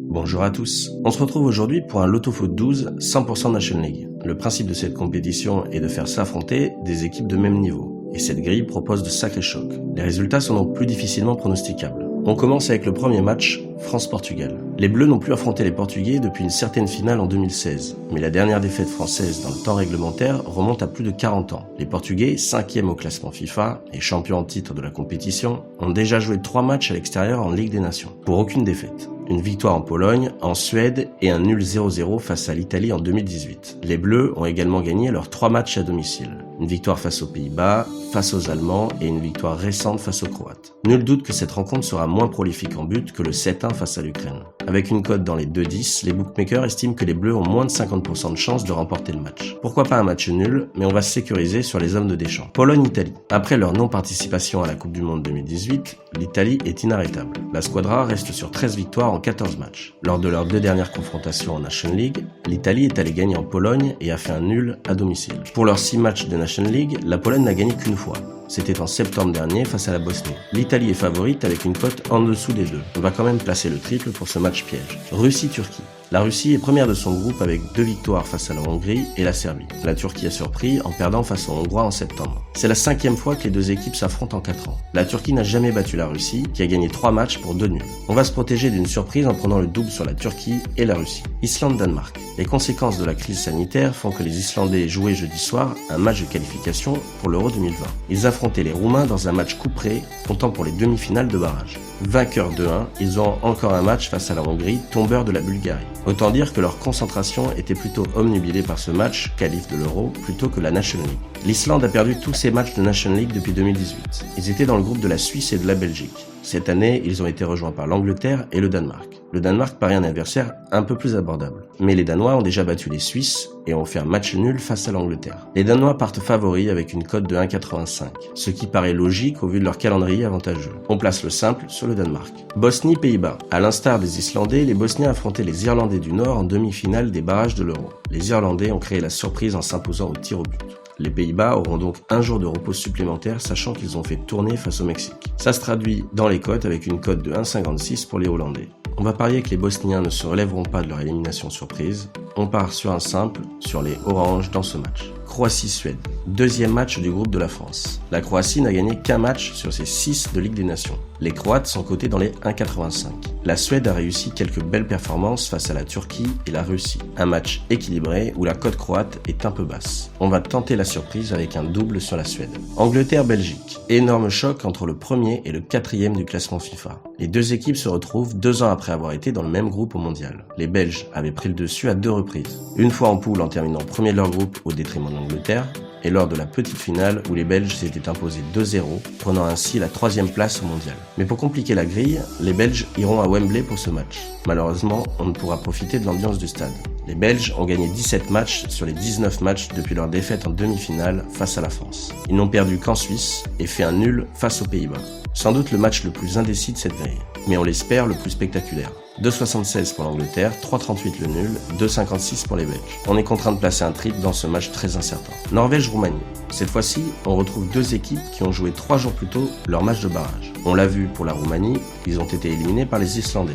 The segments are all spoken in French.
Bonjour à tous. On se retrouve aujourd'hui pour un Loto Foot 12 100% Nation League. Le principe de cette compétition est de faire s'affronter des équipes de même niveau. Et cette grille propose de sacrés chocs. Les résultats sont donc plus difficilement pronosticables. On commence avec le premier match, France-Portugal. Les Bleus n'ont plus affronté les Portugais depuis une certaine finale en 2016, mais la dernière défaite française dans le temps réglementaire remonte à plus de 40 ans. Les Portugais, 5e au classement FIFA et champions en titre de la compétition, ont déjà joué 3 matchs à l'extérieur en Ligue des Nations, pour aucune défaite. Une victoire en Pologne, en Suède et un nul 0-0 face à l'Italie en 2018. Les Bleus ont également gagné leurs 3 matchs à domicile. Une victoire face aux Pays-Bas, face aux Allemands et une victoire récente face aux Croates. Nul doute que cette rencontre sera moins prolifique en but que le 7-1 face à l'Ukraine. Avec une cote dans les 2-10, les bookmakers estiment que les Bleus ont moins de 50% de chances de remporter le match. Pourquoi pas un match nul, mais on va se sécuriser sur les hommes de Deschamps. Pologne-Italie. Après leur non-participation à la Coupe du Monde 2018, l'Italie est inarrêtable. La squadra reste sur 13 victoires en 14 matchs. Lors de leurs 2 dernières confrontations en Nation League, l'Italie est allée gagner en Pologne et a fait un nul à domicile. Pour leurs 6 matchs de Nation League, la Pologne n'a gagné qu'une fois. C'était en septembre dernier face à la Bosnie. L'Italie est favorite avec une cote en dessous des 2. On va quand même placer le triple pour ce match piège. Russie-Turquie. La Russie est première de son groupe avec 2 victoires face à la Hongrie et la Serbie. La Turquie a surpris en perdant face aux Hongrois en septembre. C'est la 5e fois que les 2 équipes s'affrontent en 4 ans. La Turquie n'a jamais battu la Russie, qui a gagné 3 matchs pour 2 nuls. On va se protéger d'une surprise en prenant le double sur la Turquie et la Russie. Islande-Danemark. Les conséquences de la crise sanitaire font que les Islandais jouaient jeudi soir un match de qualification pour l'Euro 2020. Ils affrontaient les Roumains dans un match couperé, comptant pour les demi-finales de barrage. Vainqueurs 2-1, ils ont encore un match face à la Hongrie, tombeur de la Bulgarie. Autant dire que leur concentration était plutôt omnubilée par ce match, qualif de l'Euro, plutôt que la Nation League. L'Islande a perdu tous ses matchs de Nation League depuis 2018. Ils étaient dans le groupe de la Suisse et de la Belgique. Cette année, ils ont été rejoints par l'Angleterre et le Danemark. Le Danemark paraît un adversaire un peu plus abordable. Mais les Danois ont déjà battu les Suisses et ont fait un match nul face à l'Angleterre. Les Danois partent favoris avec une cote de 1,85, ce qui paraît logique au vu de leur calendrier avantageux. On place le simple sur le Danemark. Bosnie-Pays-Bas. À l'instar des Islandais, les Bosniens affrontaient les Irlandais du Nord en demi-finale des barrages de l'Euro. Les Irlandais ont créé la surprise en s'imposant au tir au but. Les Pays-Bas auront donc un jour de repos supplémentaire, sachant qu'ils ont fait tourner face au Mexique. Ça se traduit dans les cotes avec une cote de 1,56 pour les Hollandais. On va parier que les Bosniens ne se relèveront pas de leur élimination surprise. On part sur un simple, sur les oranges dans ce match. Croatie-Suède. 2e match du groupe de la France. La Croatie n'a gagné qu'un match sur ses 6 de Ligue des Nations. Les Croates sont cotés dans les 1,85. La Suède a réussi quelques belles performances face à la Turquie et la Russie. Un match équilibré où la cote croate est un peu basse. On va tenter la surprise avec un double sur la Suède. Angleterre-Belgique. Énorme choc entre le 1er et le 4e du classement FIFA. Les 2 équipes se retrouvent 2 ans après avoir été dans le même groupe au mondial. Les Belges avaient pris le dessus à 2 reprises. Une fois en poule en terminant premier de leur groupe au détriment de l'Angleterre, et lors de la petite finale où les Belges s'étaient imposés 2-0, prenant ainsi la 3e place au mondial. Mais pour compliquer la grille, les Belges iront à Wembley pour ce match. Malheureusement, on ne pourra profiter de l'ambiance du stade. Les Belges ont gagné 17 matchs sur les 19 matchs depuis leur défaite en demi-finale face à la France. Ils n'ont perdu qu'en Suisse et fait un nul face aux Pays-Bas. Sans doute le match le plus indécis de cette grille, mais on l'espère le plus spectaculaire. 2,76 pour l'Angleterre, 3,38 le nul, 2,56 pour les Belges. On est contraint de placer un triple dans ce match très incertain. Norvège-Roumanie. Cette fois-ci, on retrouve 2 équipes qui ont joué 3 jours plus tôt leur match de barrage. On l'a vu pour la Roumanie, ils ont été éliminés par les Islandais.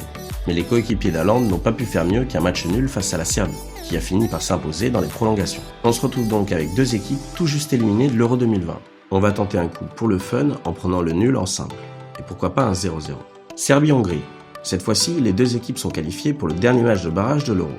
Mais les coéquipiers d'Haaland n'ont pas pu faire mieux qu'un match nul face à la Serbie, qui a fini par s'imposer dans les prolongations. On se retrouve donc avec 2 équipes tout juste éliminées de l'Euro 2020. On va tenter un coup pour le fun en prenant le nul en simple. Et pourquoi pas un 0-0. Serbie-Hongrie. Cette fois-ci, les 2 équipes sont qualifiées pour le dernier match de barrage de l'Euro.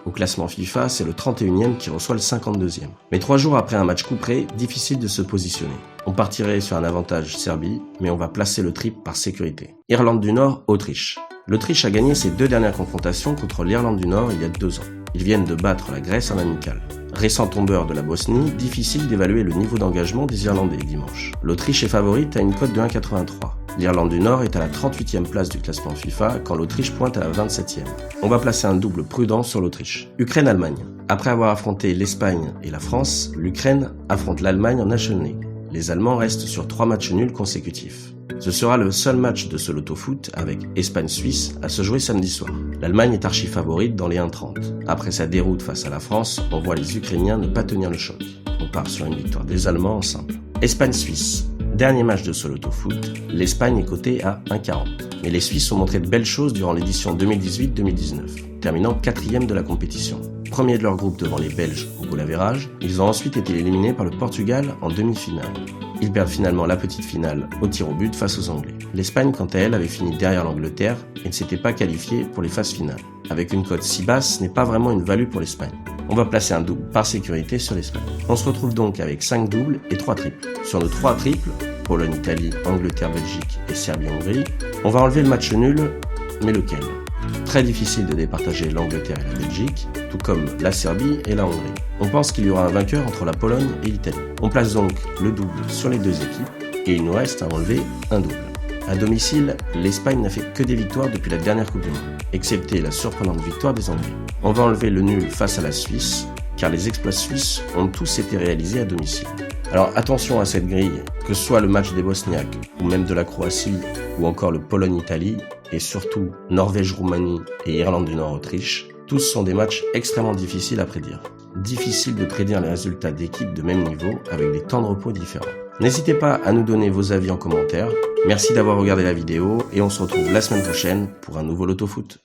Au classement FIFA, c'est le 31e qui reçoit le 52e. Mais 3 jours après un match couperé, difficile de se positionner. On partirait sur un avantage Serbie, mais on va placer le triple par sécurité. Irlande du Nord, Autriche. L'Autriche a gagné ses 2 dernières confrontations contre l'Irlande du Nord il y a 2 ans. Ils viennent de battre la Grèce en amical. Récent tombeur de la Bosnie, difficile d'évaluer le niveau d'engagement des Irlandais dimanche. L'Autriche est favorite à une cote de 1,83. L'Irlande du Nord est à la 38e place du classement FIFA quand l'Autriche pointe à la 27e. On va placer un double prudent sur l'Autriche. Ukraine-Allemagne. Après avoir affronté l'Espagne et la France, l'Ukraine affronte l'Allemagne en Nation League. Les Allemands restent sur 3 matchs nuls consécutifs. Ce sera le seul match de ce Loto Foot avec Espagne-Suisse à se jouer samedi soir. L'Allemagne est archi favorite dans les 1,30. Après sa déroute face à la France, on voit les Ukrainiens ne pas tenir le choc. On part sur une victoire des Allemands en simple. Espagne-Suisse. Dernier match de ce loto-foot, l'Espagne est cotée à 1,40. Mais les Suisses ont montré de belles choses durant l'édition 2018-2019, terminant 4e de la compétition. Premier de leur groupe devant les Belges au goal average, ils ont ensuite été éliminés par le Portugal en demi-finale. Ils perdent finalement la petite finale au tir au but face aux Anglais. L'Espagne, quant à elle, avait fini derrière l'Angleterre et ne s'était pas qualifiée pour les phases finales. Avec une cote si basse, ce n'est pas vraiment une value pour l'Espagne. On va placer un double par sécurité sur l'Espagne. On se retrouve donc avec 5 doubles et 3 triples. Sur nos 3 triples, Pologne, Italie, Angleterre, Belgique et Serbie, Hongrie, on va enlever le match nul, mais lequel ? Très difficile de départager l'Angleterre et la Belgique, tout comme la Serbie et la Hongrie. On pense qu'il y aura un vainqueur entre la Pologne et l'Italie. On place donc le double sur les deux équipes et il nous reste à enlever un double. À domicile, l'Espagne n'a fait que des victoires depuis la dernière Coupe du Monde, excepté la surprenante victoire des Anglais. On va enlever le nul face à la Suisse, car les exploits suisses ont tous été réalisés à domicile. Alors attention à cette grille, que ce soit le match des Bosniaques, ou même de la Croatie, ou encore le Pologne-Italie, et surtout Norvège-Roumanie et Irlande du Nord-Autriche, tous sont des matchs extrêmement difficiles à prédire. Difficile de prédire les résultats d'équipes de même niveau avec des temps de repos différents. N'hésitez pas à nous donner vos avis en commentaire. Merci d'avoir regardé la vidéo et on se retrouve la semaine prochaine pour un nouveau loto foot.